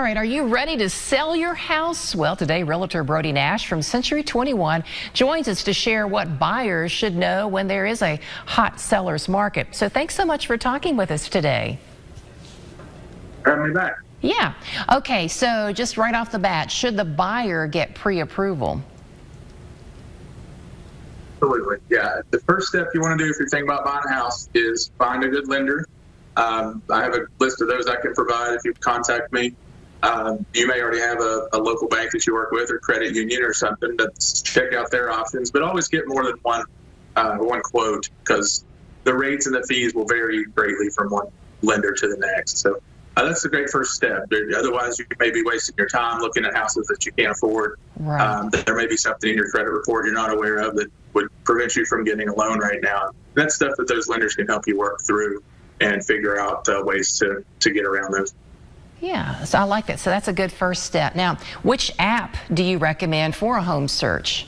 All right, are you ready to sell your house? Well, today, Realtor Brody Nash from Century 21 joins us to share what buyers should know when there is a hot seller's market. So thanks so much for talking with us today. Having me back. Yeah. Okay, so just right off the bat, should the buyer get pre-approval? Absolutely. Yeah. The first step you want to do if you're thinking about buying a house is find a good lender. I have a list of those I can provide if you contact me. You may already have a local bank that you work with or credit union or something. Let's check out their options, but always get more than one quote, because the rates and the fees will vary greatly from one lender to the next. So that's a great first step. Otherwise, you may be wasting your time looking at houses that you can't afford. Right. There may be something in your credit report you're not aware of that would prevent you from getting a loan right now. That's stuff that those lenders can help you work through and figure out ways to get around those. Yeah, so I like that. So that's a good first step. Now, which app do you recommend for a home search?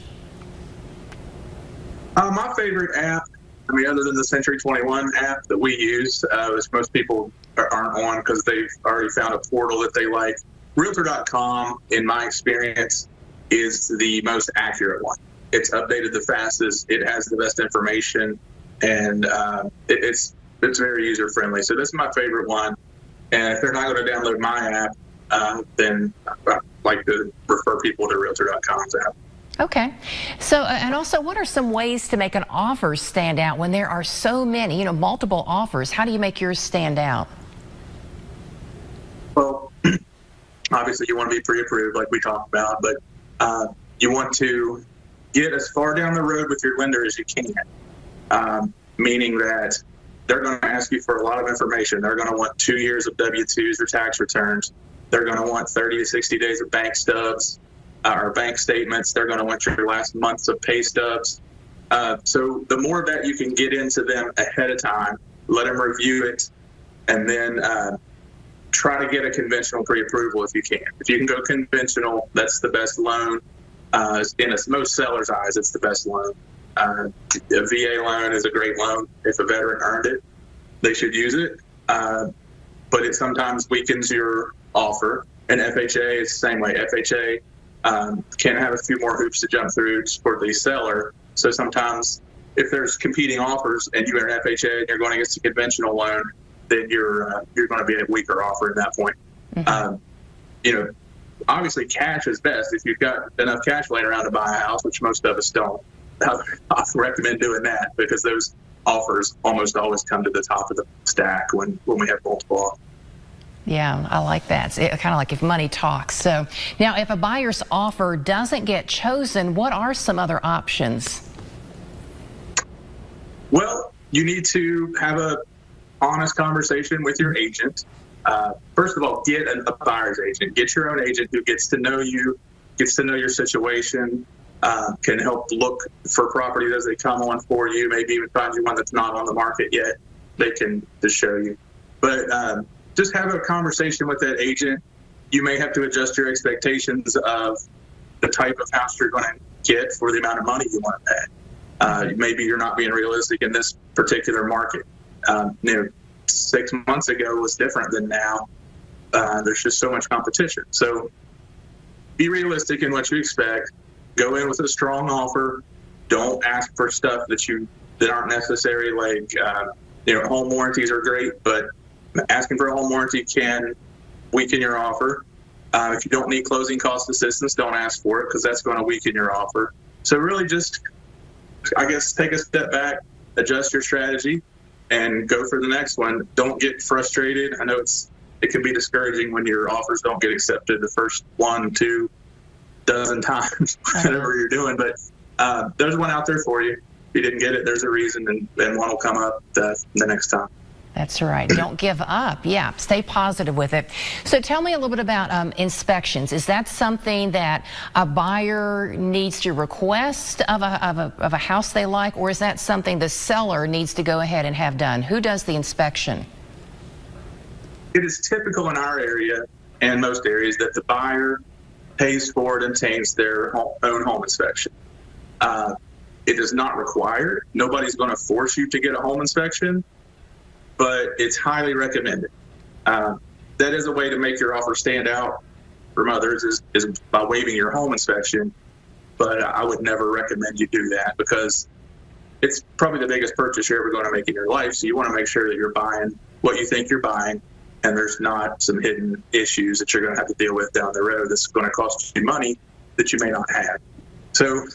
My favorite app, other than the Century 21 app that we use, which most people aren't on because they've already found a portal that they like, Realtor.com, in my experience, is the most accurate one. It's updated the fastest, it has the best information, and it's very user-friendly. So this is my favorite one. And if they're not going to download my app, then I like to refer people to Realtor.com's app. Okay. So, and also, what are some ways to make an offer stand out when there are so many, multiple offers? How do you make yours stand out? Well, obviously you want to be pre-approved like we talked about, but you want to get as far down the road with your lender as you can, meaning that they're going to ask you for a lot of information. They're going to want 2 years of W-2s or tax returns. They're going to want 30 to 60 days of bank stubs or bank statements. They're going to want your last months of pay stubs. So the more that you can get into them ahead of time, let them review it, and then try to get a conventional pre-approval if you can. If you can go conventional, that's the best loan. In most sellers' eyes, it's the best loan. A VA loan is a great loan. If a veteran earned it, they should use it. But it sometimes weakens your offer. And FHA is the same way. FHA can have a few more hoops to jump through for the seller. So sometimes if there's competing offers and you are an FHA and you're going against a conventional loan, then you're going to be a weaker offer at that point. Mm-hmm. Obviously cash is best. If you've got enough cash laying around to buy a house, which most of us don't, I recommend doing that, because those offers almost always come to the top of the stack when we have multiple offers. Yeah, I like that. It's kind of like if money talks. So now, if a buyer's offer doesn't get chosen, what are some other options? Well, you need to have an honest conversation with your agent. First of all, get a buyer's agent. Get your own agent who gets to know you, gets to know your situation, can help look for properties as they come on for you, maybe even find you one that's not on the market yet. They can just show you. But just have a conversation with that agent. You may have to adjust your expectations of the type of house you're going to get for the amount of money you want to pay. Maybe you're not being realistic in this particular market. 6 months ago was different than now. There's just so much competition. So be realistic in what you expect. Go in with a strong offer. Don't ask for stuff that aren't necessary. Like home warranties are great, but asking for a home warranty can weaken your offer. If you don't need closing cost assistance, don't ask for it, because that's going to weaken your offer. So really just, I guess, take a step back, adjust your strategy, and go for the next one. Don't get frustrated. I know it can be discouraging when your offers don't get accepted the first 1, 2 dozen times, whatever you're doing, but there's one out there for you. If you didn't get it, there's a reason, and one will come up the next time. That's right. Don't give up. Yeah, stay positive with it. So tell me a little bit about inspections. Is that something that a buyer needs to request of a house they like, or is that something the seller needs to go ahead and have done? Who does the inspection? It is typical in our area and most areas that the buyer pays for it and obtains their own home inspection. It is not required. Nobody's going to force you to get a home inspection, but it's highly recommended. that is a way to make your offer stand out from others is by waiving your home inspection. But I would never recommend you do that because it's probably the biggest purchase you're ever going to make in your life. So you want to make sure that you're buying what you think you're buying, and there's not some hidden issues that you're going to have to deal with down the road that's going to cost you money that you may not have. So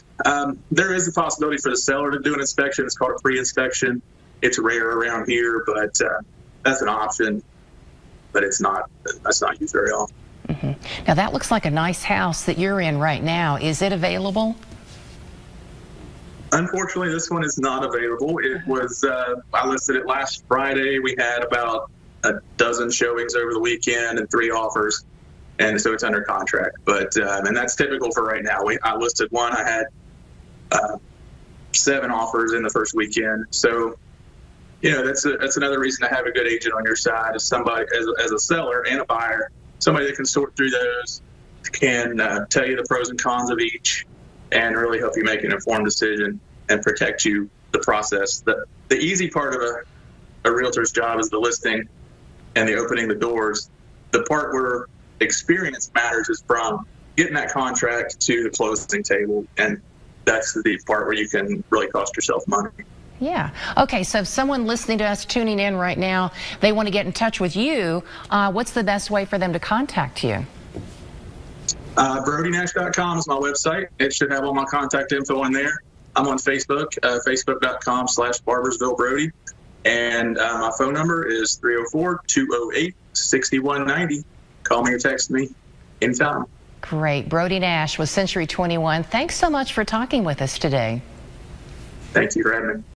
there is a possibility for the seller to do an inspection. It's called a pre-inspection. It's rare around here, but that's an option. But that's not used very often. Mm-hmm. Now that looks like a nice house that you're in right now. Is it available? Unfortunately, this one is not available. It was, I listed it last Friday. We had about a dozen showings over the weekend and 3 offers. And so it's under contract. But, and that's typical for right now. I listed one. I had 7 offers in the first weekend. So, you know, that's another reason to have a good agent on your side, is somebody as a seller and a buyer, somebody that can sort through those, can tell you the pros and cons of each, and really help you make an informed decision and protect you the process. The easy part of a realtor's job is the listing and the opening the doors. The part where experience matters is from getting that contract to the closing table, and that's the part where you can really cost yourself money. Yeah. Okay, so if someone listening to us tuning in right now, they want to get in touch with you, what's the best way for them to contact you? BrodyNash.com is my website. It should have all my contact info on there. I'm on Facebook, Facebook.com/BarbersvilleBrody. And my phone number is 304-208-6190. Call me or text me anytime. Great. Brody Nash with Century 21. Thanks so much for talking with us today. Thank you for having me.